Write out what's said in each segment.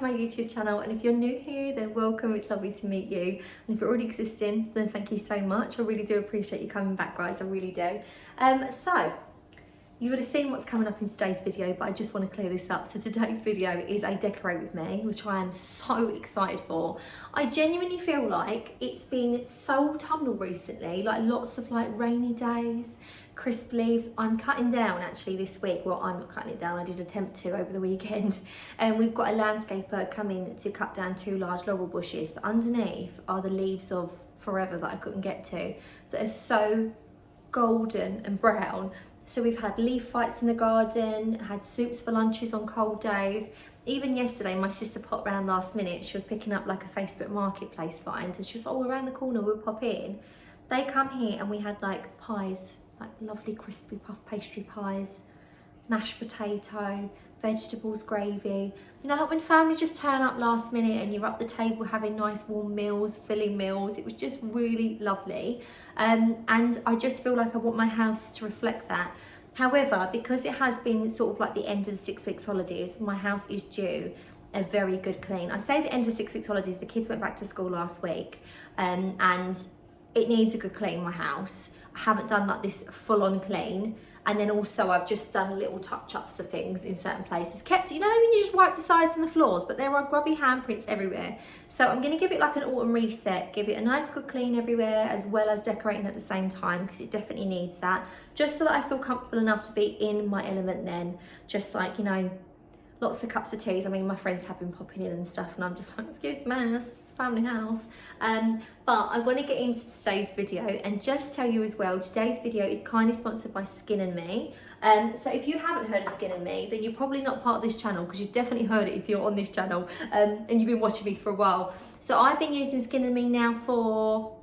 to my YouTube channel, and if you're new here then welcome, it's lovely to meet you, and if you're already existing then thank you so much. I really do appreciate you coming back, guys, I really do. So you would have seen what's coming up in today's video, but I just want to clear this up. So today's video is a decorate with me, which I am so excited for. I genuinely feel like it's been so autumnal recently, like lots of like rainy days, crisp leaves. I'm cutting down actually this week. Well, I'm not cutting it down, I did attempt to over the weekend. And we've got a landscaper coming to cut down 2 large laurel bushes, but underneath are the leaves of forever that I couldn't get to, that are so golden and brown. So we've had leaf fights in the garden, had soups for lunches on cold days. Even yesterday, my sister popped round last minute. She was picking up like a Facebook Marketplace find, and she was, oh, around the corner, we'll pop in. They come here and we had like pies, like lovely crispy puff pastry pies, mashed potato, vegetables, gravy. You know, like when family just turn up last minute and you're up the table having nice warm meals, filling meals. It was just really lovely. And I just feel like I want my house to reflect that. However, because it has been sort of like the end of the 6 weeks holidays, my house is due a very good clean. I say the end of 6 weeks holidays, the kids went back to school last week, and it needs a good clean, my house. I haven't done like this full-on clean. And then also I've just done little touch-ups of things in certain places. Kept, you know when you just wipe the sides and the floors, but there are grubby handprints everywhere. So I'm gonna give it like an autumn reset, give it a nice good clean everywhere, as well as decorating at the same time, because it definitely needs that. Just so that I feel comfortable enough to be in my element then. Just like, you know, lots of cups of teas. I mean, my friends have been popping in and stuff, and I'm just like, excuse me, this is a family house. But I want to get into today's video and just tell you as well, today's video is kindly sponsored by Skin and Me. So if you haven't heard of Skin and Me, then you're probably not part of this channel, because you've definitely heard it if you're on this channel and you've been watching me for a while. So I've been using Skin and Me now for,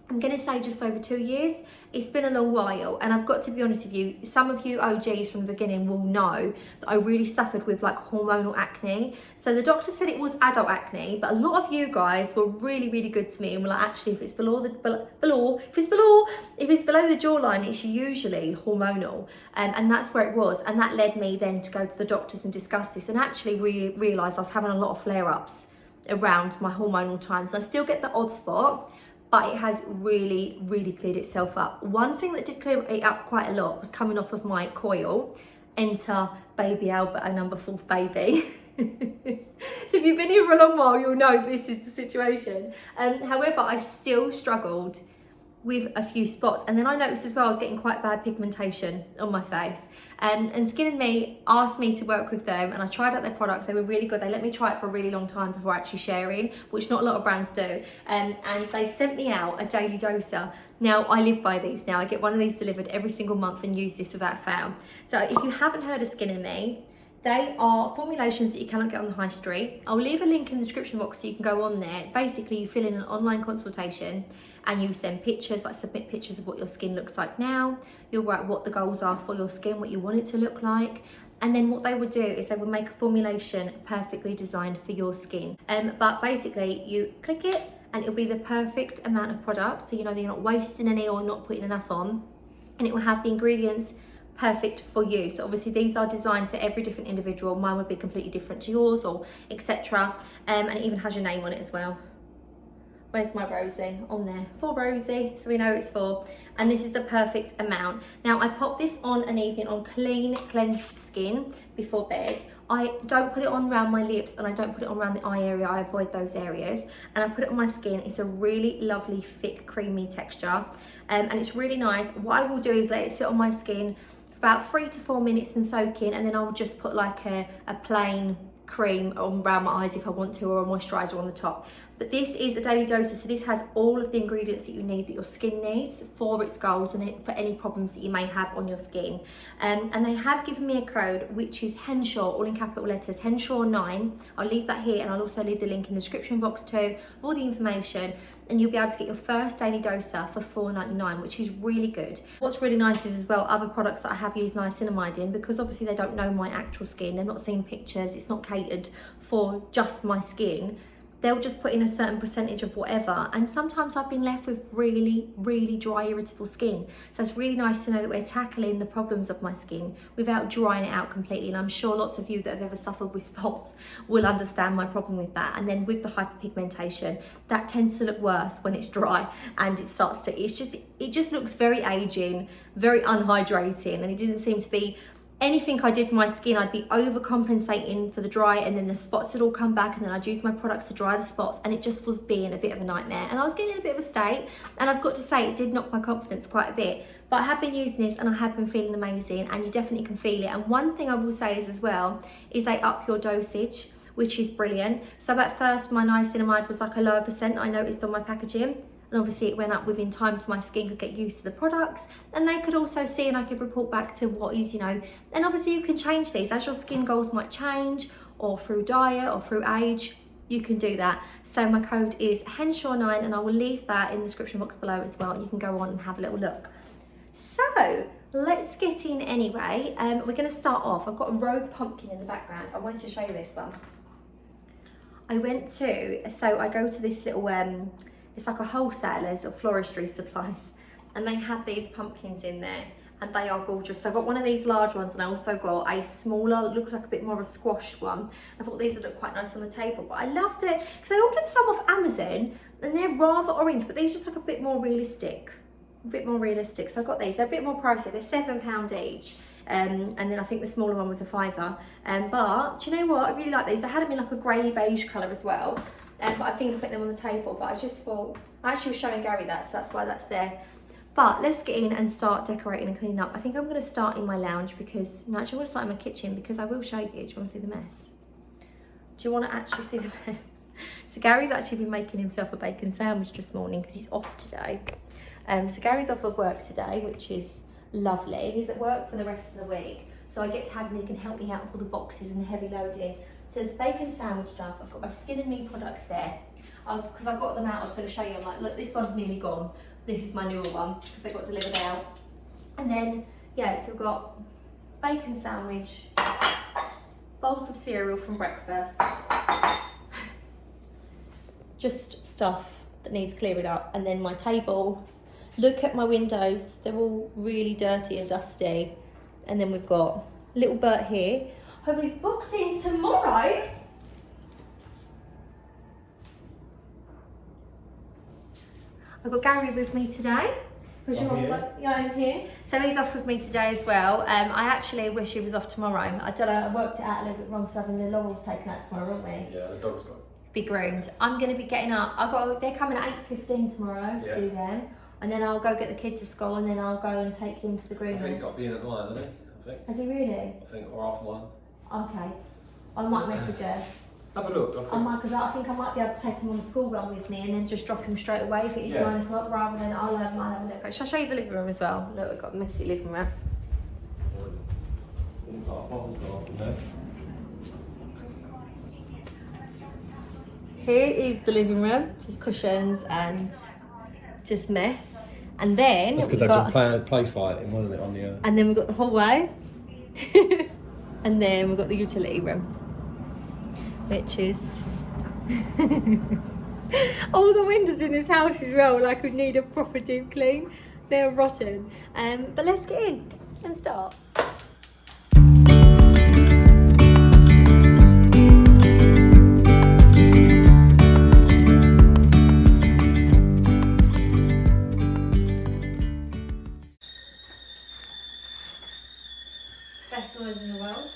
I'm going to say just over 2 years. It's been a long while, and I've got to be honest with you, some of you OGs from the beginning will know that I really suffered with like hormonal acne. So the doctor said it was adult acne, but a lot of you guys were really, really good to me and were like, actually, if it's below the jawline, it's usually hormonal, and that's where it was. And that led me then to go to the doctors and discuss this, and actually realised I was having a lot of flare-ups around my hormonal times. I still get the odd spot, but it has really, really cleared itself up. One thing that did clear it up quite a lot was coming off of my coil. Enter baby Albert, number 4th baby. So if you've been here for a long while, you'll know this is the situation. However, I still struggled with a few spots, and then I noticed as well I was getting quite bad pigmentation on my face, and Skin and Me asked me to work with them, and I tried out their products. They were really good. They let me try it for a really long time before actually sharing, which not a lot of brands do, and they sent me out a daily doser. Now I live by these now. I get one of these delivered every single month and use this without fail. So if you haven't heard of Skin and Me, they are formulations that you cannot get on the high street. I'll leave a link in the description box so you can go on there. Basically, you fill in an online consultation and you send pictures, like submit pictures of what your skin looks like now. You'll write what the goals are for your skin, what you want it to look like. And then what they would do is they would make a formulation perfectly designed for your skin. But basically, you click it and it'll be the perfect amount of product. So you know that you're not wasting any or not putting enough on. And it will have the ingredients perfect for you. So obviously these are designed for every different individual. Mine would be completely different to yours, or etc. And it even has your name on it as well. Where's my Rosie? On there, for Rosie, so we know it's for. And this is the perfect amount. Now I pop this on an evening on clean, cleansed skin before bed. I don't put it on around my lips, and I don't put it on around the eye area. I avoid those areas, and I put it on my skin. It's a really lovely, thick, creamy texture, and it's really nice. What I will do is let it sit on my skin for about 3 to 4 minutes and soak in, and then I'll just put like a plain cream on around my eyes if I want to, or a moisturiser on the top. But this is a daily doser, so this has all of the ingredients that you need, that your skin needs for its goals and for any problems that you may have on your skin. And they have given me a code, which is Henshaw, all in capital letters, Henshaw9. I'll leave that here, and I'll also leave the link in the description box too, all the information, and you'll be able to get your first daily doser for $4.99, which is really good. What's really nice is as well, other products that I have used niacinamide in, because obviously they don't know my actual skin, they're not seeing pictures, it's not catered for just my skin. they'll just put in a certain percentage of whatever, and sometimes I've been left with really, really dry, irritable skin. So it's really nice to know that we're tackling the problems of my skin without drying it out completely. And I'm sure lots of you that have ever suffered with spots will understand my problem with that. And then with the hyperpigmentation, that tends to look worse when it's dry, and it starts to, it just looks very aging, very unhydrating, and it didn't seem to be anything I did to my skin. I'd be overcompensating for the dry, and then the spots would all come back, and then I'd use my products to dry the spots, and it just was being a bit of a nightmare. And I was getting in a bit of a state, and I've got to say it did knock my confidence quite a bit. But I have been using this and I have been feeling amazing, and you definitely can feel it. And one thing I will say is as well, is they up your dosage, which is brilliant. So at first my niacinamide was like a lower percent I noticed on my packaging. And obviously it went up within time so my skin could get used to the products, and they could also see, and I could report back to what is, you know, and obviously you can change these as your skin goals might change, or through diet or through age, you can do that. So my code is Henshaw9, and I will leave that in the description box below as well, and you can go on and have a little look. So let's get in anyway. We're going to start off. I've got a rogue pumpkin in the background. I wanted to show you this one. I go to this little it's like a wholesalers of floristry supplies, and they had these pumpkins in there, and they are gorgeous. So I've got one of these large ones, and I also got a smaller, looks like a bit more of a squashed one. I thought these would look quite nice on the table, but I love it because I ordered some off Amazon, and they're rather orange, but these just look a bit more realistic. So I got these. They're a bit more pricey. They're £7 each. And then I think the smaller one was a £5. But do you know what? I really like these. I had them in like a grey beige colour as well. But I think I put them on the table. But I just thought, I actually was showing Gary that, so that's why that's there. But let's get in and start decorating and cleaning up. I think I'm going to start in my lounge because, no, actually I'm going to start in my kitchen because I will show you. Do you want to see the mess? Do you want to actually see the mess? So Gary's actually been making himself a bacon sandwich this morning because he's off today. So Gary's off of work today, which is lovely. He's at work for the rest of the week, so I get to have him. He can help me out with all the boxes and the heavy loading. So there's bacon sandwich stuff. I've got my Skin and Me products there. Because I've got them out, I was going to show you. I'm like, look, this one's nearly gone. This is my newer one because they got delivered out. And then, yeah, so we've got bacon sandwich, bowls of cereal from breakfast, just stuff that needs clearing up. And then my table. Look at my windows, they're all really dirty and dusty. And then we've got little Bert here, who is booked in tomorrow. I've got Gary with me today. I'm here. So he's off with me today as well. I actually wish he was off tomorrow. I don't know, I worked it out a little bit wrong because having the Laurels taken out tomorrow, aren't we? Yeah, the dog's got be groomed. I'm going to be getting up. They're coming at 8:15 tomorrow to do them. And then I'll go get the kids to school, and then I'll go and take him to the groomers. I think he's got to be in at 9, hasn't he? I think. Has he really? I think, or after 1. Okay. I might message her. Have a look. Because I think I might be able to take him on the school run with me and then just drop him straight away if it is 9 o'clock, rather than I'll have a deco. Shall I show you the living room as well? Look, we've got a messy living room. Here is the living room. There's cushions and just mess. And then that's because they was a play fighting, wasn't it, on the and then we've got the hallway. And then we've got the utility room, which is all the windows in this house as well, like we need a proper deep clean. They're rotten. But let's get in and start. Best noise in the world.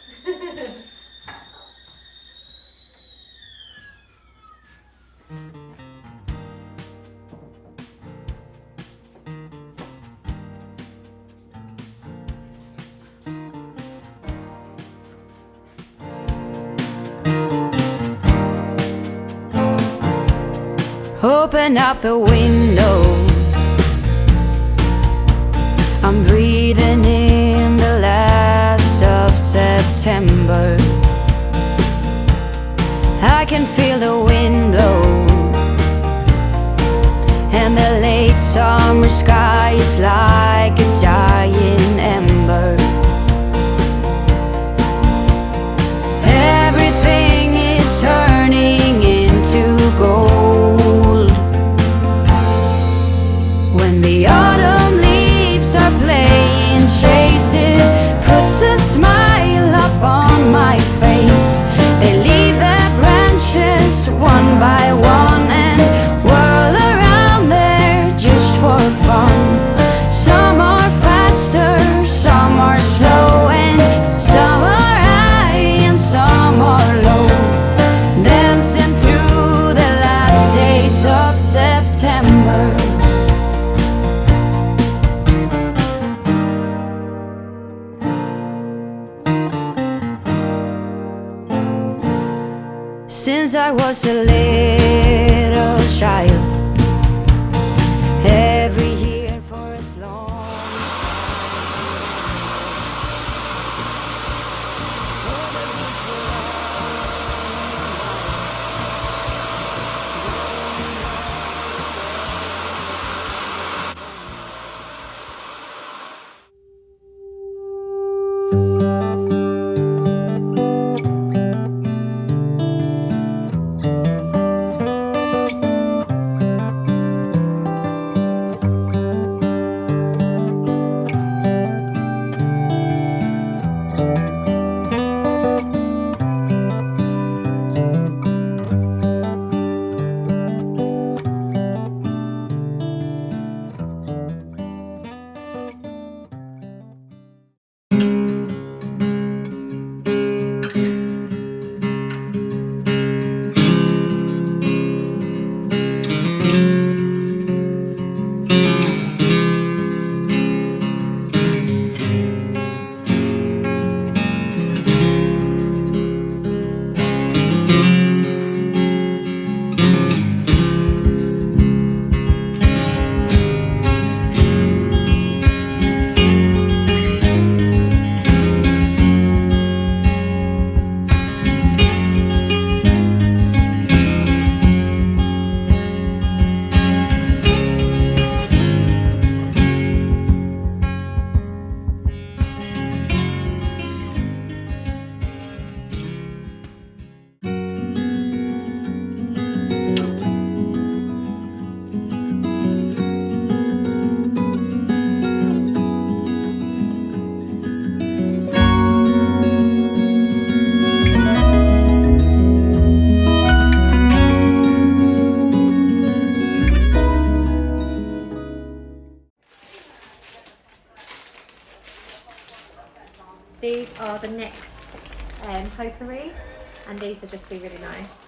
Open up the window, I'm breathing in the last of September. I can feel the wind blow, and the late summer sky is like a giant ember. Everything is turning into gold. September. Since I was a little child, every year for as long These are the next potpourri, and these will just be really nice.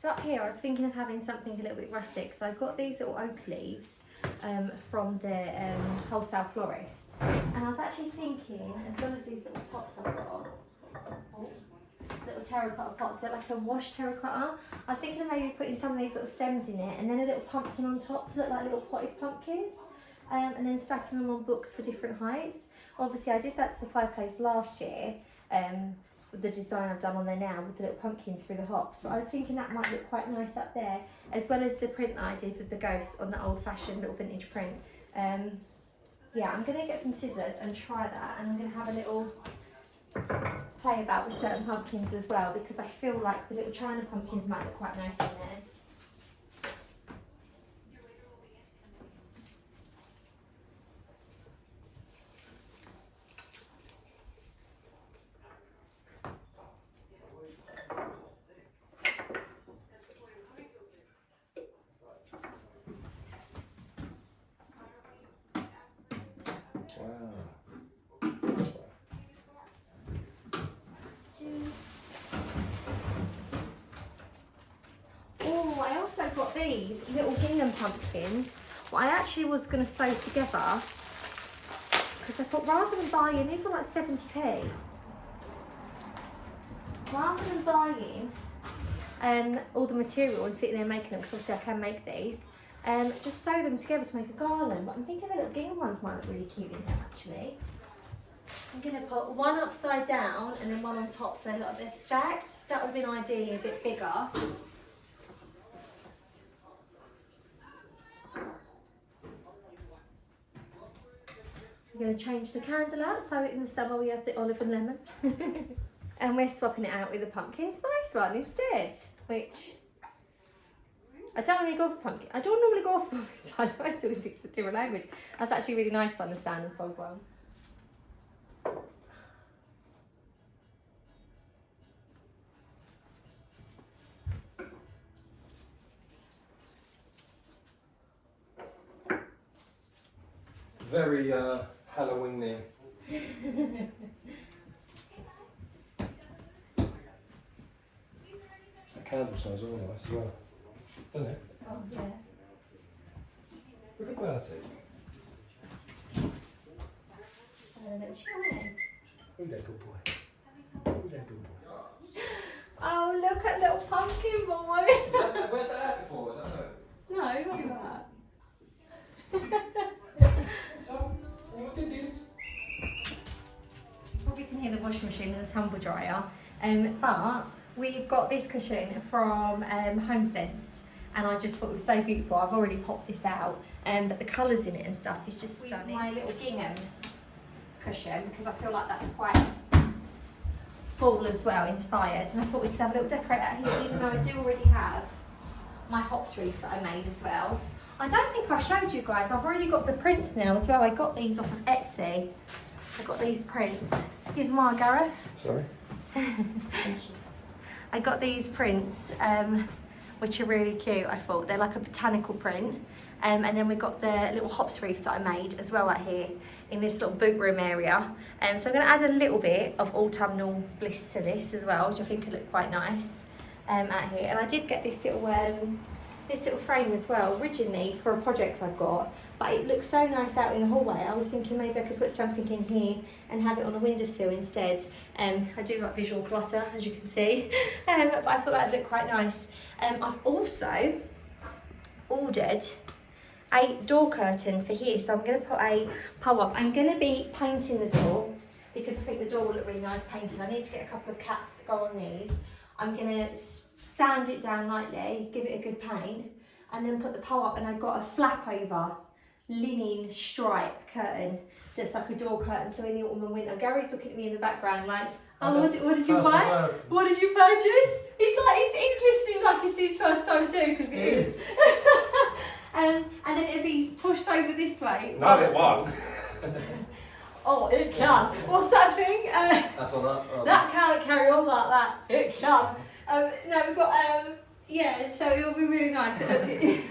So up here I was thinking of having something a little bit rustic, so I've got these little oak leaves from the wholesale florist, and I was actually thinking, as well as these little pots I've got, little terracotta pots, they're like a washed terracotta. I was thinking of maybe putting some of these little stems in it and then a little pumpkin on top to look like little potted pumpkins, and then stacking them on books for different heights. Obviously I did that to the fireplace last year, with the design I've done on there now with the little pumpkins through the hops, but I was thinking that might look quite nice up there, as well as the print that I did with the ghosts on the old fashioned little vintage print. Yeah, I'm going to get some scissors and try that, and I'm going to have a little play about with certain pumpkins as well, because I feel like the little China pumpkins might look quite nice in there. Oh, I also got these little gingham pumpkins, what I actually was going to sew together, because I thought rather than buying, these were like 70p, rather than buying all the material and sitting there making them, because obviously I can make these, just sew them together to make a garland. But I'm thinking the little gingham ones might look really cute in here actually. I'm going to put one upside down and then one on top, so they look like they're stacked. That would have been ideally a bit bigger. I'm going to change the candle out, so in the summer we have the olive and lemon. And we're swapping it out with the pumpkin spice one instead, which I don't normally go for pumpkin. I don't normally go for pumpkin spice. I still speak a different language. That's actually really nice to understand and follow well. Very Halloween-y. The candle smells all nice as well, doesn't it? Oh yeah. Look at Bertie. And a little shiny. Who's that good boy? Who's that good boy? Oh, look at little pumpkin boy. Where'd that at before? Was that her? No, look at that. Probably can hear the washing machine and the tumble dryer, but we've got this cushion from HomeSense, and I just thought it was so beautiful. I've already popped this out, but the colours in it and stuff is just stunning. My little gingham cushion, because I feel like that's quite full as well, inspired, and I thought we could have a little decorate out here, even though I do already have my hops wreath that I made as well. I don't think I showed you guys, I've already got the prints now as well. I got these off of Etsy. I got these prints. Excuse me, Gareth. Sorry? I got these prints, which are really cute, I thought. They're like a botanical print. And then we got the little hops wreath that I made as well out here in this little boot room area. So I'm going to add a little bit of autumnal bliss to this as well, which I think could look quite nice out here. And I did get this little frame as well, originally for a project I've got, but it looks so nice out in the hallway. I was thinking maybe I could put something in here and have it on the windowsill instead. I do like visual clutter, as you can see, but I thought that'd look quite nice. I've also ordered a door curtain for here, so I'm going to put a pole up. I'm going to be painting the door because I think the door will look really nice painted. I need to get a couple of caps that go on these. I'm going to sand it down lightly, give it a good paint, and then put the pole up, and I've got a flap over linen stripe curtain that's like a door curtain, so in the autumn and winter. Gary's looking at me in the background like, oh, what did you buy? What did you purchase? He's listening like it's his first time too, because it is. And then it'll be pushed over this way. No, it won't. Oh, it can. What's that thing? That's on that. That can't carry on like that. It can. No, we've got, yeah, so it'll be really nice. It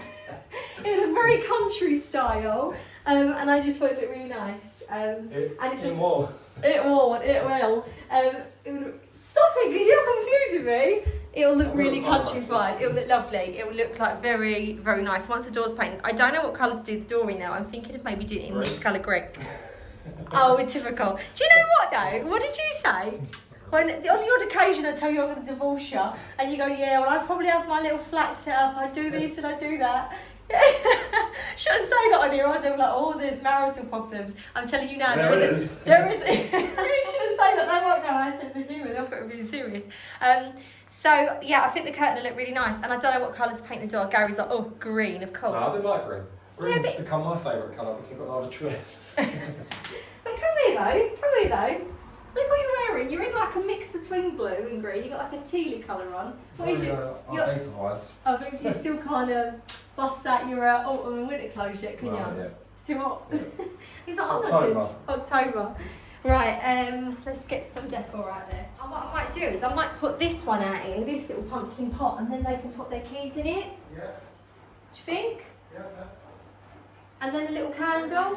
was very country style, and I just thought it looked really nice. And it's it will. It will. Stop it, because you're confusing me. It'll look really countryside. It'll look lovely. It will look like very, very nice. Once the door's painted, I don't know what colour to do the door in now. I'm thinking of maybe doing it in this colour grey. Oh, it's typical. Do you know what though? What did you say? When on the odd occasion I tell you I'm going to divorce you, and you go, yeah, well I'd probably have my little flat set up. I'd do this and I'd do that. Shouldn't say that on here. I was like, oh, there's marital problems. I'm telling you now, there isn't. There is. I really shouldn't say that. They won't know our sense of humour. They'll think we're being serious. So yeah, I think the curtain will look really nice, and I don't know what colours to paint the door. Gary's like, oh, green, of course. No, I do like green. Green's Yeah, become my favourite colour because I've got a lot of trees. But come here though. Look what you're wearing. You're in like a mix between blue and green. You've got like a tealy colour on. What is it? I'm improvise. I think you still kind of bust out your autumn and winter clothes yet, can you? Yeah. It's too hot. Yeah. He's like, October. Right, let's get some decor out there. And what I might do is I might put this one out here, this little pumpkin pot, and then they can put their keys in it. Yeah. Do you think? Yeah. And then a little candle.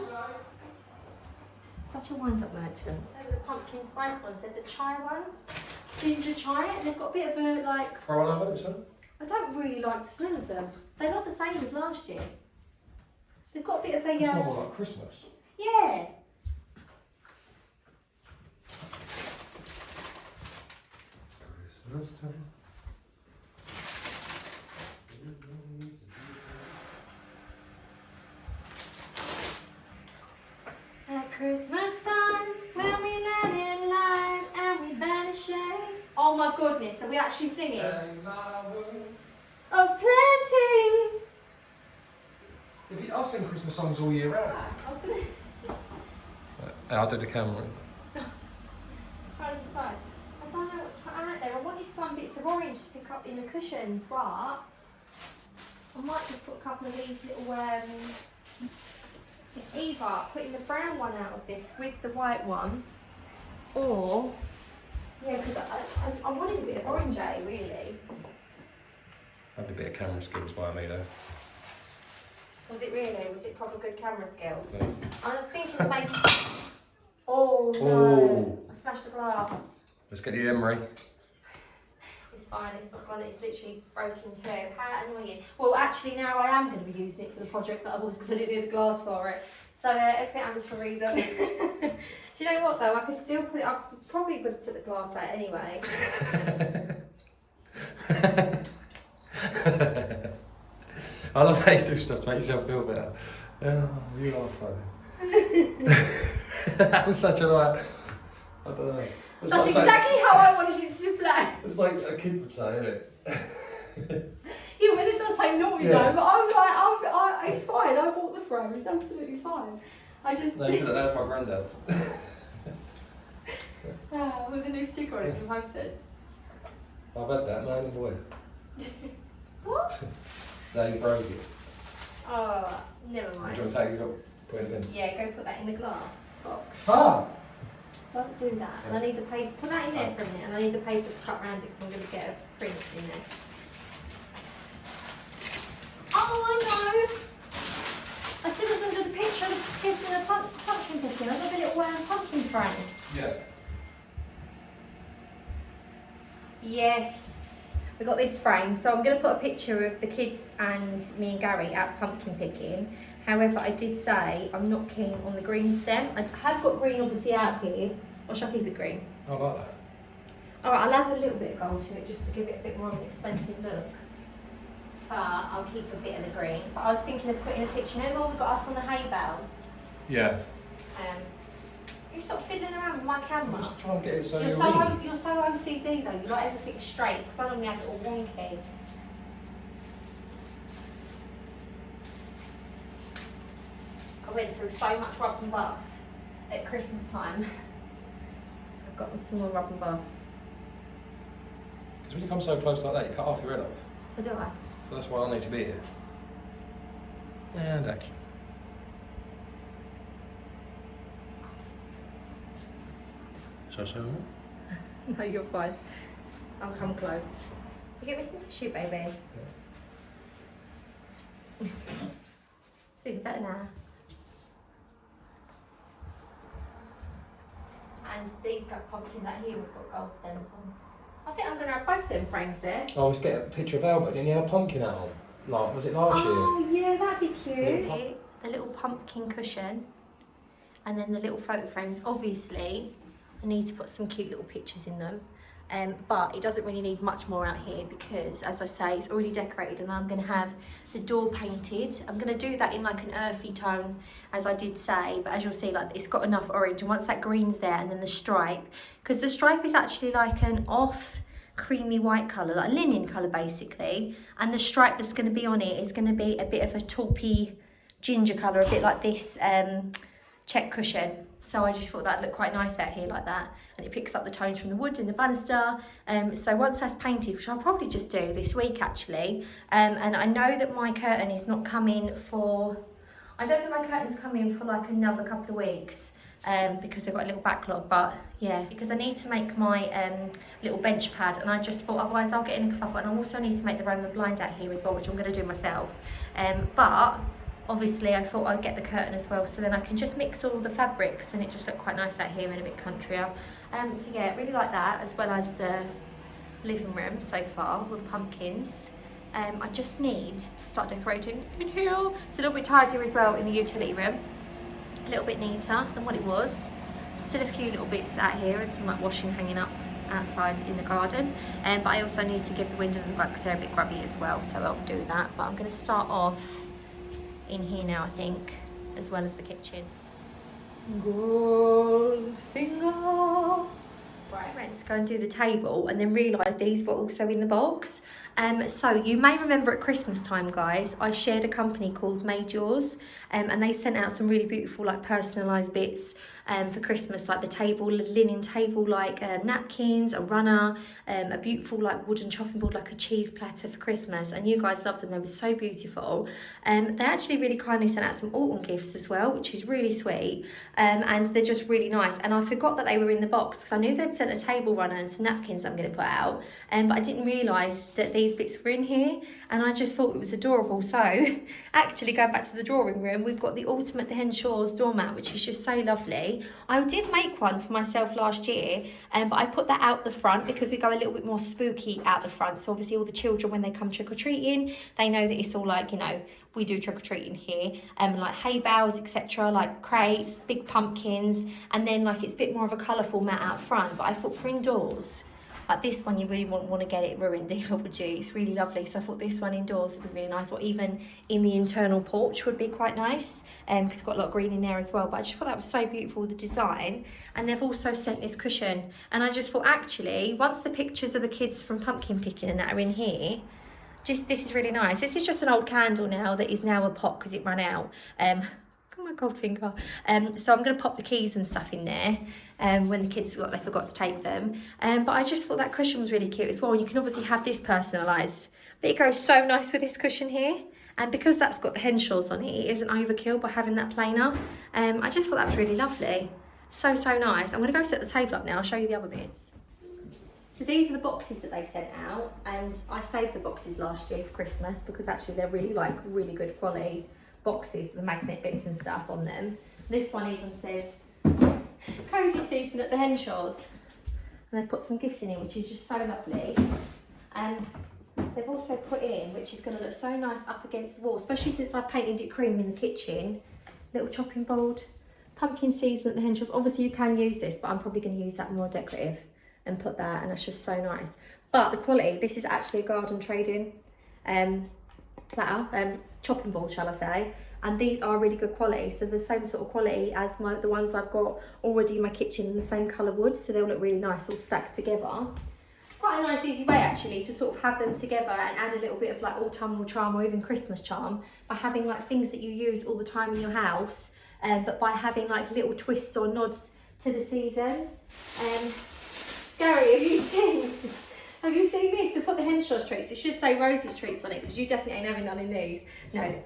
Such a wind-up merchant. They're the pumpkin spice ones. They're the chai ones, ginger chai, and they've got a bit of a like. Throw one over this one. I don't really like the smell of them. They're not the same as last year. They've got a bit of a. It's more like Christmas. Yeah. Christmas time. At Christmas time, when we let in light and we banish shade. Oh my goodness, are we actually singing? Of plenty. I'll sing Christmas songs all year round. I was gonna I'll do the camera. try to decide. I don't know what of orange to pick up in the cushions, but I might just put a couple of these little, it's either putting the brown one out of this with the white one, or, yeah, because I wanted a bit of orange, really. Had a bit of camera skills by me though. Was it really? Was it proper good camera skills? Yeah. I was thinking of making... Oh no, Oh. I smashed the glass. Let's get the emery. It's fine, it's not gone, it's literally broken too. How annoying. Well, actually now I am going to be using it for the project that I was, because I didn't need the glass for it. So everything happens for a reason. Do you know what though? I could still put it up. Probably would have took the glass out anyway. I love how you do stuff to make yourself feel better. Oh, you are funny. That was such a like, I don't know. It's That's like exactly how I wanted it to play. It's like a kid would say, isn't it? Yeah, but it does say naughty though. But I'm like, it's fine. I bought the frame. It's absolutely fine. I just. No, that's my granddad's. With a new sticker on it from HomeSense. I've had that, man and boy. What? No, you broke it. Oh, never Do you mind. want to take it up? Put it in. Yeah, go put that in the glass box. Ah! Don't do that. And I need the paper. Put that in there for a minute. And I need the paper to cut around it because I'm going to get a print in there. Oh, I know. I still was going to do the picture of the kids in a pumpkin picking. I've got a little pumpkin frame. Yeah. Yes. We got this frame. So I'm going to put a picture of the kids and me and Gary out pumpkin picking. However, I did say I'm not keen on the green stem. I have got green obviously out here. Or shall I keep it green? I like that. Alright, I'll add a little bit of gold to it just to give it a bit more of an expensive look. But I'll keep a bit of the green. But I was thinking of putting a picture, you know the one we got us on the hay bales? Yeah. You stop fiddling around with my camera. I'm just trying to get it so You're you're so, reading. you're so OCD though, you like everything straight, because I normally have it all wonky. I went through so much rub and buff at Christmas time. I've got some more rub and buff. Because when you come so close like that, you cut half your head off. Or do I? So that's why I need to be here. And action. So. No, you're fine. I'll come close. You get me some tissue, baby. Yeah. See, better now. And these got pumpkins out here, we've got gold stems on. I think I'm going to have both them frames there. I was getting a picture of Albert, didn't he have a pumpkin out on? Like, was it last year? Oh, yeah, that'd be cute. Little The little pumpkin cushion. And then the little photo frames. Obviously, I need to put some cute little pictures in them. But it doesn't really need much more out here because, as I say, it's already decorated and I'm going to have the door painted. I'm going to do that in like an earthy tone, as I did say, but as you'll see, like it's got enough orange, and once that green's there, and then the stripe, because the stripe is actually like an off creamy white colour, like a linen colour basically, and the stripe that's going to be on it is going to be a bit of a taupey ginger colour, a bit like this check cushion. So I just thought that looked quite nice out here like that, and it picks up the tones from the wood and the banister. So once that's painted, which I'll probably just do this week actually, and I know that my curtain is not coming for, I don't think my curtain's coming for like another couple of weeks, because I've got a little backlog, but yeah, because I need to make my little bench pad, and I just thought otherwise I'll get in a kerfuffle, and I also need to make the Roman blind out here as well, which I'm going to do myself. But obviously I thought I'd get the curtain as well, so then I can just mix all the fabrics and it just looked quite nice out here and a bit countryer. So yeah, really like that, as well as the living room so far with the pumpkins. I just need to start decorating in here. It's a little bit tidier as well in the utility room, a little bit neater than what it was. Still a few little bits out here and some like washing hanging up outside in the garden, but I also need to give the windows and because they're a bit grubby as well, so I'll do that. But I'm going to start off in here now, I think, as well as the kitchen. Goldfinger. Right, I went to go and do the table and then realised these were also in the box. So you may remember at Christmas time, guys, I shared a company called Made Yours, and they sent out some really beautiful like personalised bits for Christmas, like the table, linen table, like napkins, a runner, a beautiful like wooden chopping board, like a cheese platter for Christmas, and you guys loved them. They were so beautiful. They actually really kindly sent out some autumn gifts as well, which is really sweet, and they're just really nice. And I forgot that they were in the box because I knew they'd sent a table runner and some napkins that I'm going to put out, but I didn't realise that these bits were in here, and I just thought it was adorable. So actually going back to the drawing room, we've got the Ultimate The Henshaw's doormat, which is just so lovely. I did make one for myself last year, but I put that out the front because we go a little bit more spooky out the front. So obviously all the children, when they come trick-or-treating, they know that it's all like, you know, we do trick-or-treating here, like hay bales, etc., like crates, big pumpkins, and then like it's a bit more of a colourful mat out front. But I thought for indoors, like this one, you really wouldn't want to get it ruined either, would you? It's really lovely. So I thought this one indoors would be really nice, or even in the internal porch would be quite nice, because it's got a lot of green in there as well. But I just thought that was so beautiful, the design. And they've also sent this cushion. And I just thought, actually, once the pictures of the kids from pumpkin picking and that are in here, this is really nice. This is just an old candle now that is now a pot because it ran out. Oh my god, finger. So I'm going to pop the keys and stuff in there when the kids they forgot to take them. But I just thought that cushion was really cute as well. And you can obviously have this personalised, but it goes so nice with this cushion here. And because that's got the Henshaws on it, it isn't overkill by having that plainer. I just thought that was really lovely. So nice. I'm going to go set the table up now. I'll show you the other bits. So these are the boxes that they sent out, and I saved the boxes last year for Christmas because actually they're really good quality boxes with the magnet bits and stuff on them. This one even says Cozy Season at the Henshaws, and they've put some gifts in it, which is just so lovely. And they've also put in, which is going to look so nice up against the wall, especially since I've painted it cream in the kitchen, little chopping board, Pumpkin Season at the Henshaws. Obviously you can use this, but I'm probably going to use that more decorative and put that, and it's just so nice. But the quality, this is actually a garden trading platter, chopping board shall I say, and these are really good quality. So the same sort of quality as the ones I've got already in my kitchen in the same colour wood, so they'll look really nice all stacked together. Quite a nice easy way actually to sort of have them together and add a little bit of like autumnal charm or even Christmas charm by having like things that you use all the time in your house, but by having like little twists or nods to the seasons. Gary, have you seen this? They put the Henshaw's treats. It should say Rosie's treats on it because you definitely ain't having none in these. No.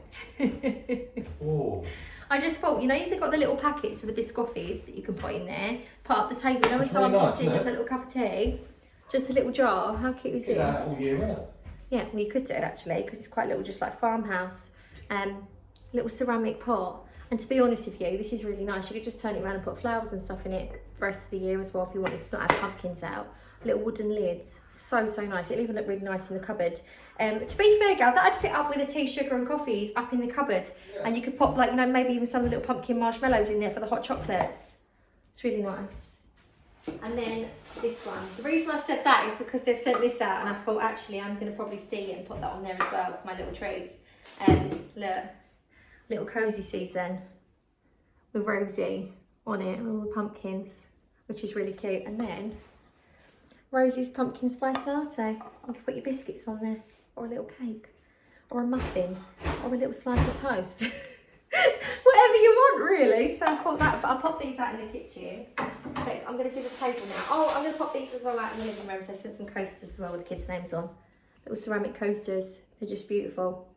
Oh. I just thought, you know, you've got the little packets of the biscoffees that you can put in there, put up the table. You know, when someone puts in just a little cup of tea, just a little jar. How cute is this? Yeah, all year round. Yeah, well, you could do it actually because it's quite little, just like farmhouse, little ceramic pot. And to be honest with you, this is really nice. You could just turn it around and put flowers and stuff in it for the rest of the year as well if you wanted to not have pumpkins out. Little wooden lids, so nice. It'll even look really nice in the cupboard. To be fair, Gal, that'd fit up with the tea, sugar and coffees up in the cupboard. Yeah. And you could pop like, you know, maybe even some of the little pumpkin marshmallows in there for the hot chocolates. It's really nice. And then this one. The reason I said that is because they've sent this out and I thought actually I'm going to probably steal it and put that on there as well for my little treats. Look. Little Cozy Season with Rosie on it and all the pumpkins, which is really cute. And then Rosie's pumpkin spice latte. You can put your biscuits on there, or a little cake, or a muffin, or a little slice of toast. Whatever you want, really. So I thought that, but I'll pop these out in the kitchen. But I'm going to do the table now. Oh, I'm going to pop these as well out in the living room. So I sent some coasters as well with the kids' names on. Little ceramic coasters. They're just beautiful.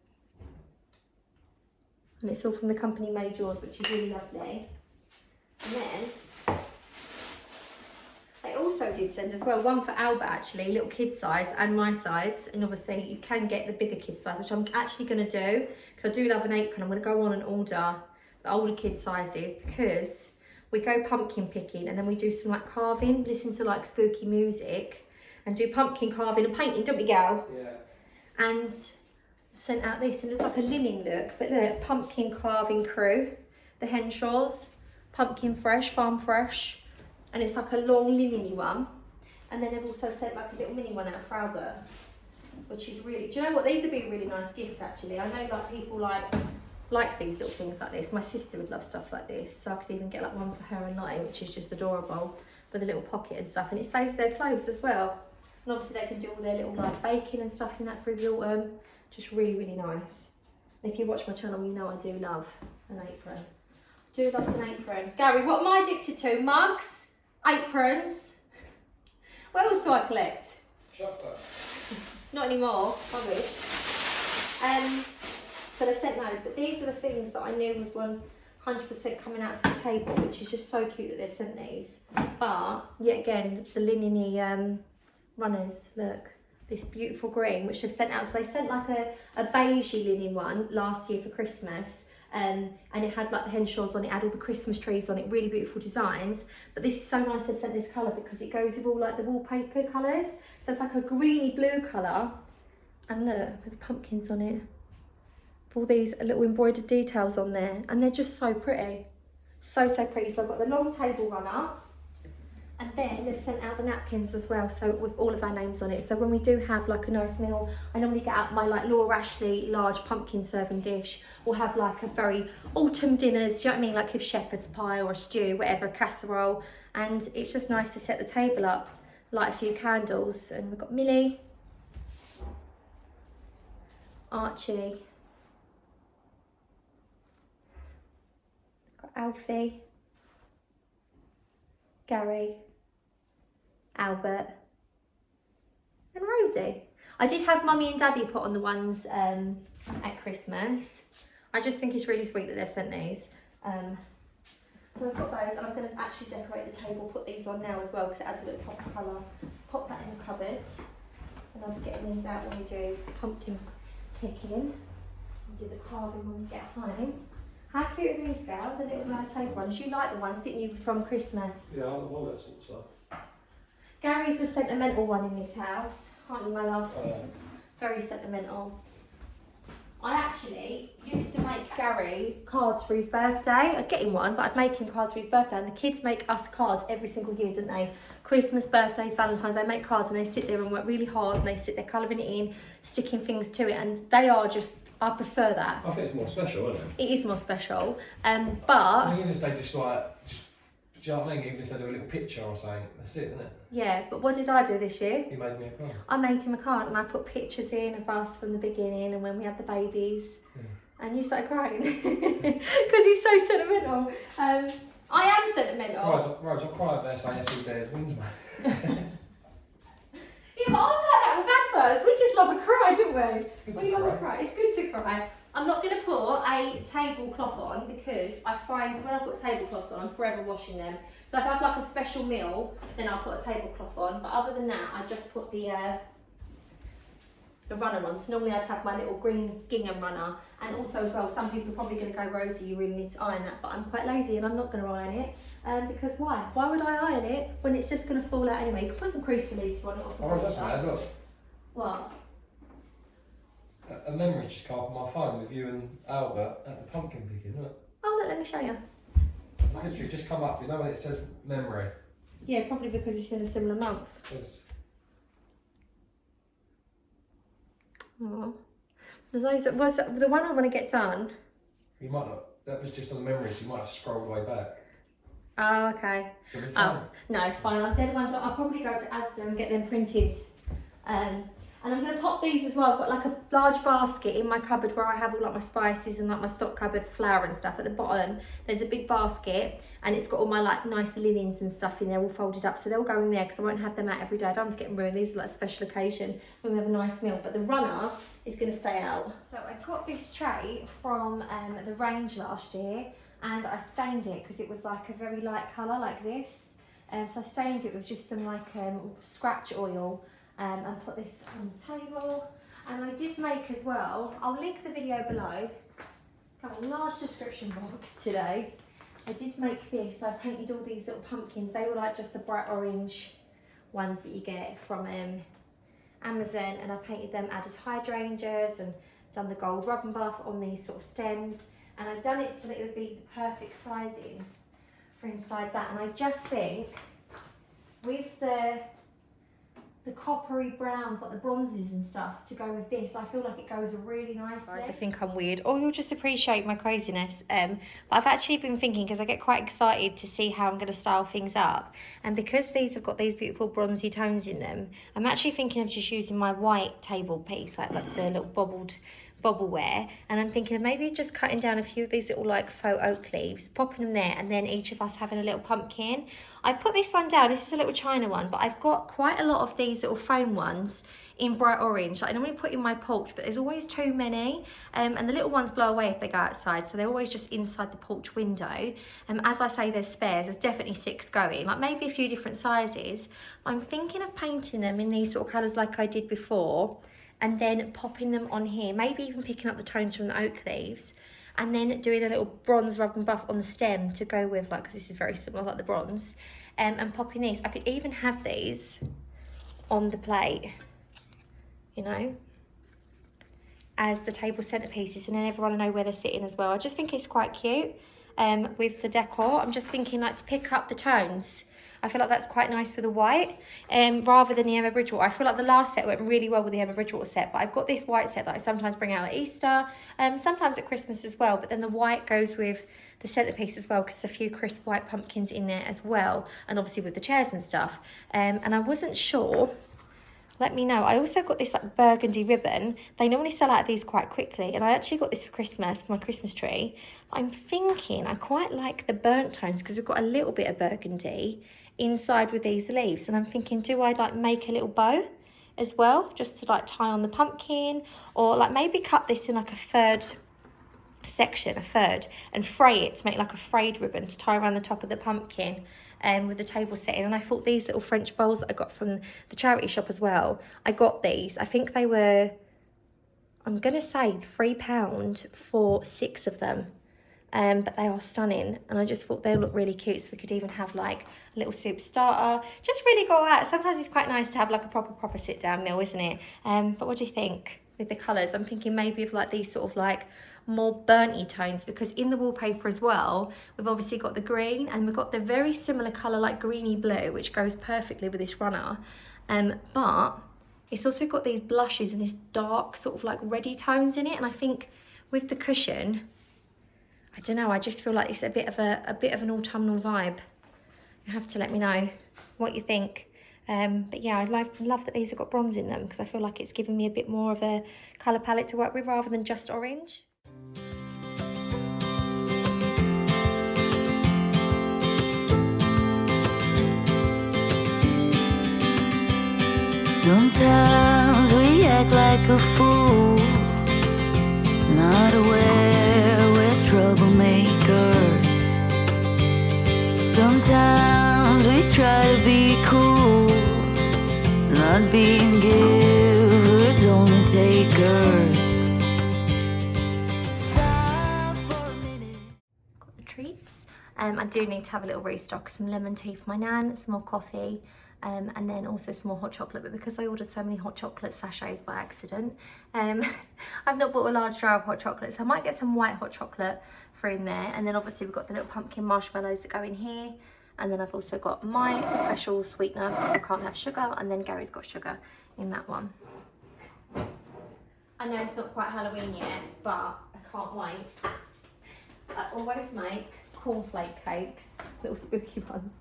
And it's all from the company Made Yours, which is really lovely. And then they also did send as well one for Albert actually, little kid size and my size. And obviously you can get the bigger kid size, which I'm actually going to do because I do love an apron. I'm going to go on and order the older kid sizes because we go pumpkin picking and then we do some like carving, listen to like spooky music and do pumpkin carving and painting, don't we, Gal? Yeah. And sent out this and it's like a linen look, but look, pumpkin carving crew, the Henshaws, pumpkin fresh, farm fresh, and it's like a long linen-y one. And then they've also sent like a little mini one out for Albert, which is really, do you know what, these would be a really nice gift actually. I know like people like these little things like this. My sister would love stuff like this, so I could even get like one for her and Lottie, which is just adorable, with a little pocket and stuff, and it saves their clothes as well. And obviously they can do all their little like baking and stuff in that through the autumn. Just really nice. And if you watch my channel, you know I do love an apron. Do loves an apron. Gary, what am I addicted to? Mugs, aprons. What else do I collect? Chocolate. Not anymore, I wish. So they sent those, but these are the things that I knew was 100% coming out from the table, which is just so cute that they've sent these. But yet again, the linen-y runners, look, this beautiful green, which they've sent out. So they sent like a beigey linen one last year for Christmas. And it had like the Henshaws on it, had all the Christmas trees on it, really beautiful designs. But this is so nice they've sent this colour because it goes with all like the wallpaper colours. So it's like a greeny blue colour. And look, with the pumpkins on it. All these little embroidered details on there. And they're just so pretty. So pretty. So I've got the long table runner. And then they've sent out the napkins as well, so with all of our names on it. So when we do have like a nice meal, I normally get out my like Laura Ashley large pumpkin serving dish. We'll have like a very autumn dinners, do you know what I mean? Like if shepherd's pie or a stew, whatever, a casserole. And it's just nice to set the table up, light a few candles. And we've got Millie, Archie, got Alfie, Gary, Albert and Rosie. I did have Mummy and Daddy put on the ones at Christmas. I just think it's really sweet that they've sent these. So I've got those and I'm going to actually decorate the table, put these on now as well because it adds a little pop of colour. Let's pop that in the cupboard and I'll be getting these out when we do pumpkin picking and do the carving when we get home. How cute are these, girls? The little table ones. You like the ones, didn't you, from Christmas? Yeah, I love that sort of stuff. Gary's the sentimental one in this house, aren't you, my love? Very sentimental. I actually used to make Gary cards for his birthday. I'd get him one, but I'd make him cards for his birthday. And the kids make us cards every single year, didn't they? Christmas, birthdays, Valentine's, they make cards and they sit there and work really hard and they sit there colouring it in, sticking things to it. And they are just, I prefer that. I think it's more special, isn't it? It is more special. But... I mean, even if they just like, do you know what I mean? Even if they do a little picture or something, that's it, isn't it? Yeah, but what did I do this year? You made me a card. I made him a card and I put pictures in of us from the beginning and when we had the babies. Yeah. And you started crying because he's so sentimental. I am sentimental. Rose, I'll cry if they say yes, he dares wins, mate. Yeah, but I'm like that with adverts. We just love a cry, don't we? We love cry. a cry. It's good to cry. I'm not going to put a tablecloth on because I find when I put tablecloths on, I'm forever washing them. So if I have like a special meal, then I'll put a tablecloth on. But other than that, I just put the runner on. So normally I'd have my little green gingham runner. And also as well, some people are probably going to go, Rosie, you really need to iron that. But I'm quite lazy and I'm not going to iron it. Because why? Why would I iron it when it's just going to fall out anyway? You could put some crease releaser on it or something. Oh, that's mad, look. What? A memory just came up on my phone with you and Albert at the pumpkin picking, look. Oh, look, let me show you. It's literally just come up, you know when it says memory? Yeah, probably because it's in a similar month. It's... Oh. There's those that was the one I want to get done. You might not, that was just on the memory, so you might have scrolled way back. Oh, okay. It'll be fun. Oh, no, it's fine. They're the ones that I'll probably go to Asda and get them printed. And I'm going to pop these as well. I've got like a large basket in my cupboard where I have all like my spices and like my stock cupboard, flour and stuff. At the bottom, there's a big basket and it's got all my like nice linens and stuff in there all folded up. So they'll go in there because I won't have them out every day. I don't want to get them ruined. These are like a special occasion when we have a nice meal. But the runner is going to stay out. So I got this tray from the range last year and I stained it because it was like a very light colour like this. So I stained it with just some like scratch oil. And put this on the table. And I did make as well, I'll link the video below, got a large description box today. I did make this, I painted all these little pumpkins. They were like just the bright orange ones that you get from Amazon, and I painted them, added hydrangeas and done the gold rub and buff on these sort of stems. And I've done it so that it would be the perfect sizing for inside that. And I just think with the coppery browns, like the bronzes and stuff, to go with this, I feel like it goes really nicely. I think I'm weird, or you'll just appreciate my craziness. But I've actually been thinking, because I get quite excited to see how I'm going to style things up, and because these have got these beautiful bronzy tones in them, I'm actually thinking of just using my white table piece, like the little bobbled bobbleware, and I'm thinking of maybe just cutting down a few of these little like faux oak leaves, popping them there, and then each of us having a little pumpkin. I've put this one down. This is a little china one, but I've got quite a lot of these little foam ones in bright orange. Like I normally put in my porch, but there's always too many, and the little ones blow away if they go outside, so they're always just inside the porch window. As I say, there's spares. There's definitely 6 going, like maybe a few different sizes. I'm thinking of painting them in these sort of colours like I did before, and then popping them on here, maybe even picking up the tones from the oak leaves, and then doing a little bronze rub and buff on the stem to go with, like, because this is very similar, like the bronze, and popping these. I could even have these on the plate, you know, as the table centerpieces, and then everyone will know where they're sitting as well. I just think it's quite cute with the decor. I'm just thinking like to pick up the tones. I feel like that's quite nice for the white, rather than the Emma Bridgewater. I feel like the last set went really well with the Emma Bridgewater set, but I've got this white set that I sometimes bring out at Easter, sometimes at Christmas as well, but then the white goes with the centerpiece as well, because there's a few crisp white pumpkins in there as well, and obviously with the chairs and stuff. And I wasn't sure, let me know. I also got this like burgundy ribbon. They normally sell out of these quite quickly, and I actually got this for Christmas, for my Christmas tree. I'm thinking I quite like the burnt tones, because we've got a little bit of burgundy inside with these leaves, and I'm thinking, do I like make a little bow as well, just to like tie on the pumpkin, or like maybe cut this in like a third section, and fray it to make like a frayed ribbon to tie around the top of the pumpkin, with the table setting. And I thought these little French bowls that I got from the charity shop as well, I got these, I think they were, I'm gonna say £3 for 6 of them. But they are stunning, and I just thought they look really cute, so we could even have like a little soup starter, just really go out. Sometimes it's quite nice to have like a proper sit down meal, isn't it? But what do you think with the colours? I'm thinking maybe of like these sort of like more burnty tones, because in the wallpaper as well, we've obviously got the green, and we've got the very similar colour like greeny blue, which goes perfectly with this runner, but it's also got these blushes and this dark sort of like reddy tones in it. And I think with the cushion, I don't know, I just feel like it's a bit of an autumnal vibe. You have to let me know what you think. But yeah, I love that these have got bronze in them, because I feel like it's giving me a bit more of a colour palette to work with rather than just orange. Sometimes we act like a fool, not aware we're troublemakers. Sometimes we try to be cool, not being givers, only takers. Stop for a minute. Got the treats. I do need to have a little restock, some lemon tea for my nan, some more coffee, and then also some more hot chocolate. But because I ordered so many hot chocolate sachets by accident, I've not bought a large jar of hot chocolate, so I might get some white hot chocolate for in there. And then obviously we've got the little pumpkin marshmallows that go in here, and then I've also got my special sweetener because I can't have sugar, and then Gary's got sugar in that one. I know it's not quite Halloween yet, but I can't wait. I always make cornflake cakes, little spooky ones,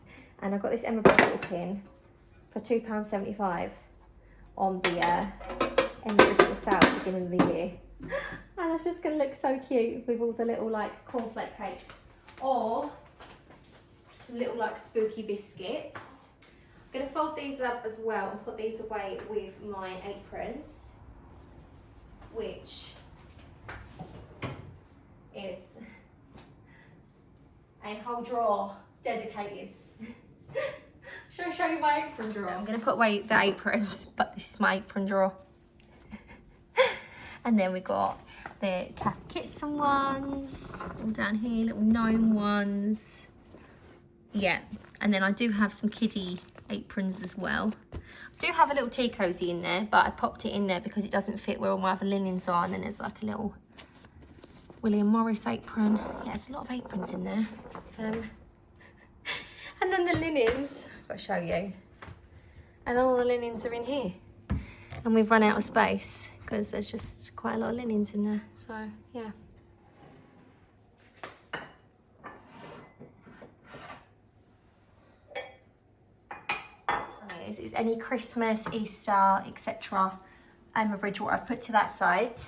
and I've got this Emma Bridgewater tin for £2.75 on the Emma Bridgewater sale at the beginning of the year. And that's just going to look so cute with all the little like cornflake cakes, or some little like spooky biscuits. I'm going to fold these up as well and put these away with my aprons, which is a whole drawer dedicated. Should I show you my apron drawer? I'm going to put away the aprons, but this is my apron drawer. And then we got the Cath Kitson ones, all down here, little gnome ones. Yeah, and then I do have some kiddie aprons as well. I do have a little tea cozy in there, but I popped it in there because it doesn't fit where all my other linens are. And then there's like a little William Morris apron. Yeah, there's a lot of aprons in there. And then the linens, I've got to show you. And all the linens are in here. And we've run out of space because there's just quite a lot of linens in there. So, yeah. It's any Christmas, Easter, etc. and my fridge water I've put to that side.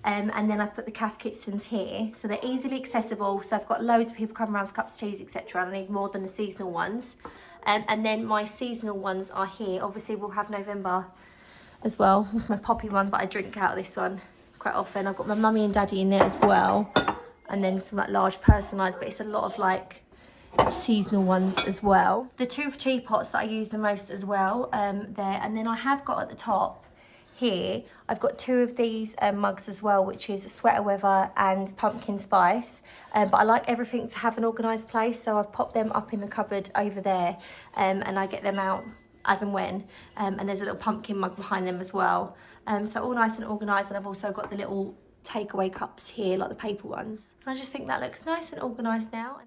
And then I've put the calf kittens here, so they're easily accessible. So I've got loads of people come around for cups of teas, etc. And I need more than the seasonal ones. And then my seasonal ones are here. Obviously we'll have November as well with my poppy one, but I drink out of this one quite often. I've got my mummy and daddy in there as well, and then some like large personalised, but it's a lot of like seasonal ones as well. The 2 teapots that I use the most as well there, and then I have got at the top here, I've got 2 of these mugs as well, which is sweater weather and pumpkin spice, but I like everything to have an organised place, so I've popped them up in the cupboard over there, and I get them out as and when, and there's a little pumpkin mug behind them as well, so all nice and organised. And I've also got the little takeaway cups here, like the paper ones. I just think that looks nice and organised now.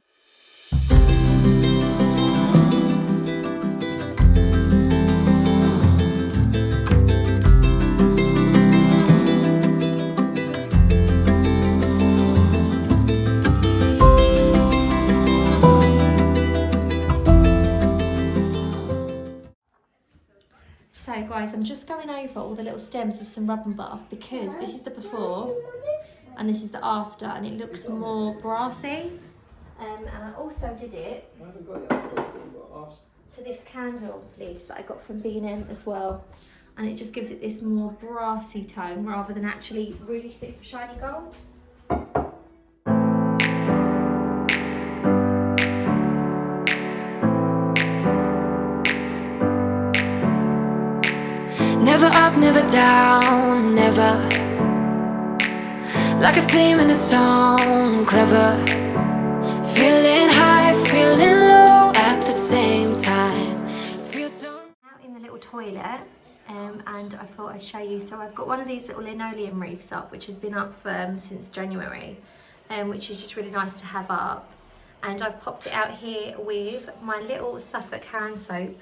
So guys, I'm just going over all the little stems with some rub and buff, because this is the before and this is the after, and it looks more brassy. And I also did it to this candle leaves that I got from B&M as well, and it just gives it this more brassy tone rather than actually really super shiny gold. Never up, never down, never. Like a theme in a song, clever. Feeling high, feeling low at the same time. Feel so... Out in the little toilet, and I thought I'd show you. So I've got one of these little linoleum wreaths up, which has been up since January, which is just really nice to have up. And I've popped it out here with my little Suffolk hand soap.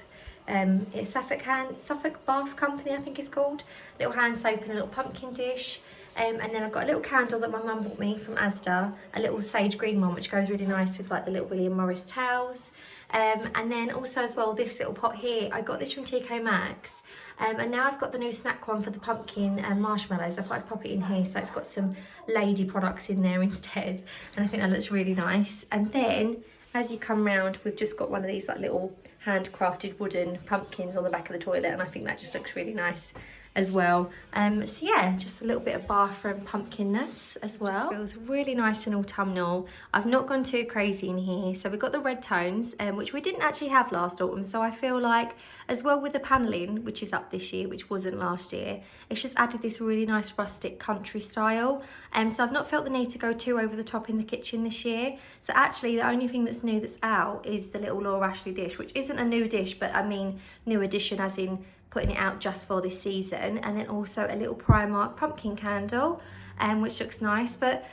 It's Suffolk Bath Company, I think it's called. Little hand soap and a little pumpkin dish. And then I've got a little candle that my mum bought me from Asda, a little sage green one, which goes really nice with like the little William Morris towels. And then also as well, this little pot here, I got this from TK Maxx. And now I've got the new snack one for the pumpkin and marshmallows. I thought I'd pop it in here, so it's got some lady products in there instead. And I think that looks really nice. And then as you come round, we've just got one of these like little handcrafted wooden pumpkins on the back of the toilet, and I think that just looks really nice as well. So yeah, just a little bit of bathroom pumpkinness as well. Just feels really nice and autumnal. I've not gone too crazy in here. So we've got the red tones, which we didn't actually have last autumn, so I feel like as well with the panelling, which is up this year, which wasn't last year, it's just added this really nice rustic country style. So I've not felt the need to go too over the top in the kitchen this year. So actually the only thing that's new that's out is the little Laura Ashley dish, which isn't a new dish, but I mean new addition as in putting it out just for this season. And then also a little Primark pumpkin candle, which looks nice. But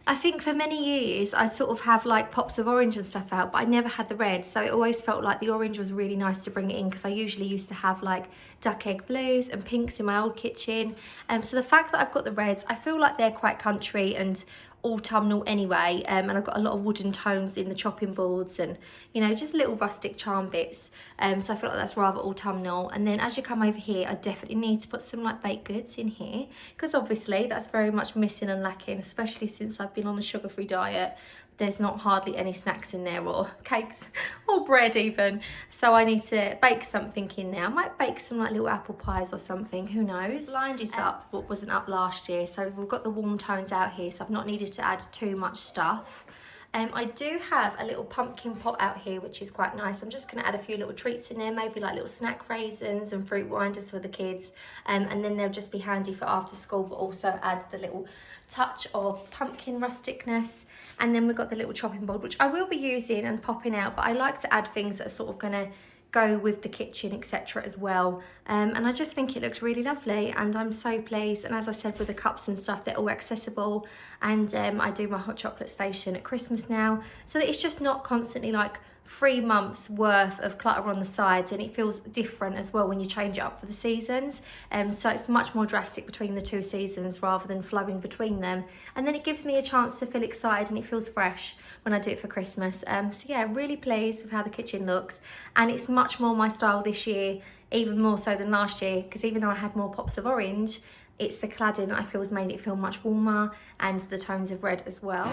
I think for many years I sort of have like pops of orange and stuff out, but I never had the red, so it always felt like the orange was really nice to bring it in, because I usually used to have like duck egg blues and pinks in my old kitchen. So the fact that I've got the reds, I feel like they're quite country and autumnal anyway, and I've got a lot of wooden tones in the chopping boards, and you know, just little rustic charm bits, so I feel like that's rather autumnal. And then as you come over here, I definitely need to put some like baked goods in here, because obviously that's very much missing and lacking, especially since I've been on a sugar-free diet. There's not hardly any snacks in there, or cakes or bread even, so I need to bake something in there. I might bake some like little apple pies or something, who knows. Blind is up, what wasn't up last year, so we've got the warm tones out here, so I've not needed to add too much stuff. I do have a little pumpkin pot out here, which is quite nice. I'm just going to add a few little treats in there, maybe like little snack raisins and fruit winders for the kids, and then they'll just be handy for after school, but also add the little touch of pumpkin rusticness. And then we've got the little chopping board, which I will be using and popping out, but I like to add things that are sort of going to go with the kitchen, etc. as well. And I just think it looks really lovely, and I'm so pleased. And as I said, with the cups and stuff, they're all accessible. And I do my hot chocolate station at Christmas now, so that it's just not constantly like 3 months worth of clutter on the sides, and it feels different as well when you change it up for the seasons. So it's much more drastic between the 2 seasons rather than flowing between them, and then it gives me a chance to feel excited, and it feels fresh when I do it for Christmas. So yeah, really pleased with how the kitchen looks, and it's much more my style this year, even more so than last year, because even though I had more pops of orange, it's the cladding I feel has made it feel much warmer, and the tones of red as well.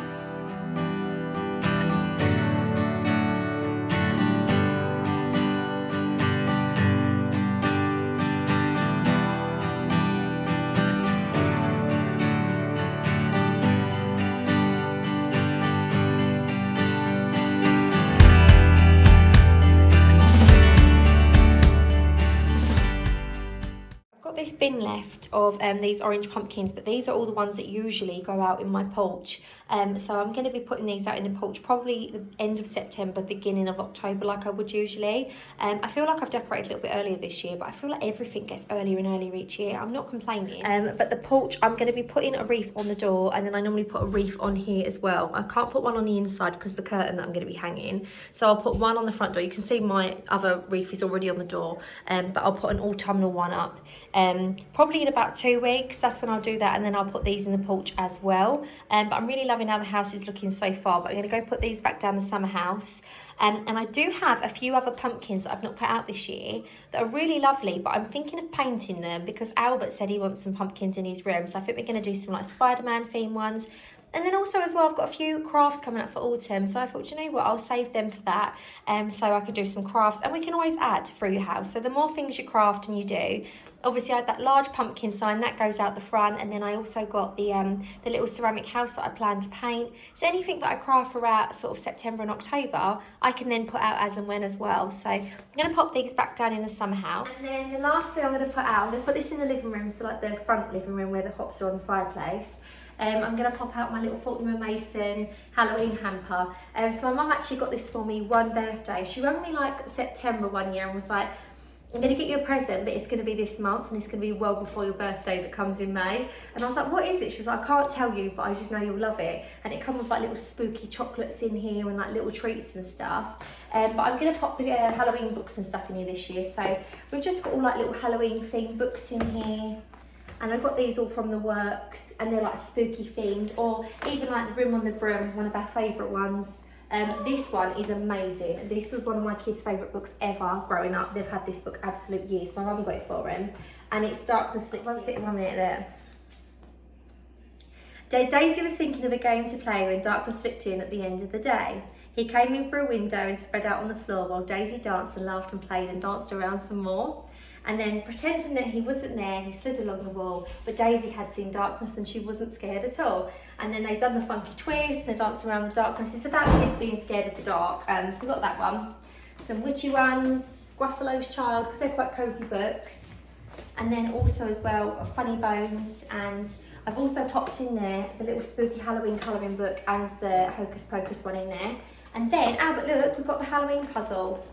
This bin left of these orange pumpkins, but these are all the ones that usually go out in my porch, so I'm going to be putting these out in the porch probably the end of September, beginning of October, like I would usually. I feel like I've decorated a little bit earlier this year, but I feel like everything gets earlier and earlier each year. I'm not complaining. But the porch, I'm going to be putting a wreath on the door, and then I normally put a wreath on here as well. I can't put one on the inside because the curtain that I'm going to be hanging, so I'll put one on the front door. You can see my other wreath is already on the door, but I'll put an autumnal one up. Probably in about 2 weeks, that's when I'll do that, and then I'll put these in the porch as well. But I'm really loving how the house is looking so far, but I'm going to go put these back down the summer house. And I do have a few other pumpkins that I've not put out this year that are really lovely, but I'm thinking of painting them because Albert said he wants some pumpkins in his room, so I think we're going to do some like Spider-Man themed ones. And then also as well, I've got a few crafts coming up for autumn, so I thought, you know what, I'll save them for that, so I can do some crafts, and we can always add through your house. So the more things you craft and you do, obviously I had that large pumpkin sign that goes out the front, and then I also got the little ceramic house that I plan to paint. So anything that I craft throughout sort of September and October, I can then put out as and when as well. So I'm going to pop these back down in the summer house. And then the last thing I'm going to put out, I'm going to put this in the living room, so like the front living room where the hops are on the fireplace. I'm going to pop out my little Fortnum & Mason Halloween hamper. So my mum actually got this for me one birthday. She rang me like September one year and was like, I'm going to get you a present, but it's going to be this month, and it's going to be well before your birthday that comes in May. And I was like, what is it? She's like, I can't tell you, but I just know you'll love it. And it comes with like little spooky chocolates in here and like little treats and stuff. But I'm going to pop the Halloween books and stuff in here this year. So we've just got all like little Halloween themed books in here. And I got these all from the works, and they're like spooky themed, or even like The Room on the Broom is one of our favourite ones. This one is amazing. This was one of my kids' favourite books ever growing up. They've had this book absolute years. My mum got it for him, and it's Darkness Slipped. One minute there. Daisy was thinking of a game to play when darkness slipped in at the end of the day. He came in through a window and spread out on the floor while Daisy danced and laughed and played and danced around some more. And then, pretending that he wasn't there, he slid along the wall, but Daisy had seen darkness and she wasn't scared at all. And then they'd done the funky twist and they danced around the darkness. It's about kids being scared of the dark. So we got that one. Some witchy ones, Gruffalo's Child, because they're quite cosy books. And then also as well, Funny Bones, and I've also popped in there the little spooky Halloween colouring book and the Hocus Pocus one in there. And then, Albert, look, we've got the Halloween puzzle.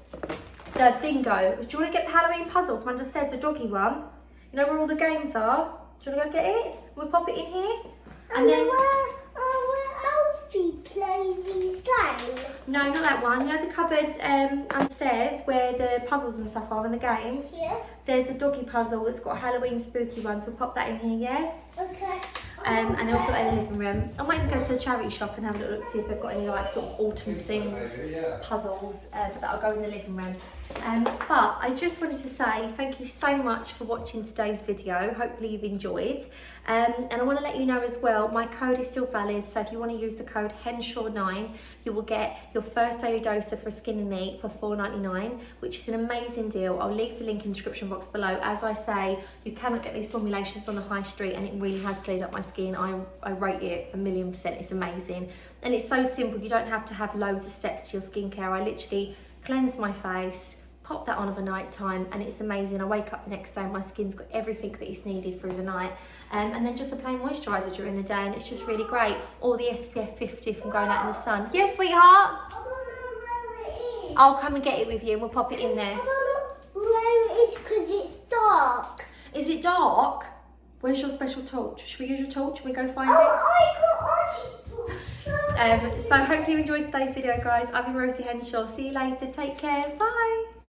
The bingo. Do you want to get the Halloween puzzle from understairs, the doggy one? You know where all the games are? Do you want to go get it? We'll pop it in here. And then where Alfie plays his game? No, not that one. You know the cupboard upstairs where the puzzles and stuff are and the games? Yeah. There's a doggy puzzle that's got Halloween spooky ones. We'll pop that in here, yeah? Okay. And then we'll put that in the living room. I might even go to the charity shop and have a little look, see if they've got any like sort of autumn themed puzzles that'll go in the living room. But I just wanted to say thank you so much for watching today's video. Hopefully you've enjoyed. And I want to let you know as well, my code is still valid, so if you want to use the code HENSHAW9, you will get your first daily dose for skin and meat for $4.99, which is an amazing deal. I'll leave the link in the description box below. As I say, you cannot get these formulations on the high street, and it really has cleared up my skin. I rate it 1,000,000%. It's amazing. And it's so simple. You don't have to have loads of steps to your skincare. I literally cleanse my face, pop that on over night time, and it's amazing. I wake up the next day and my skin's got everything that it's needed through the night. And then just a plain moisturiser during the day, and it's just really great. Or the SPF 50 from going out in the sun. Yes, sweetheart? I don't know where it is. I'll come and get it with you and we'll pop it in there. I don't know where it is because it's dark. Is it dark? Where's your special torch? Should we use your torch and we go find it? I got Archie's torch. So hopefully you enjoyed today's video, guys. I've been Rosie Henshaw. See you later. Take care. Bye.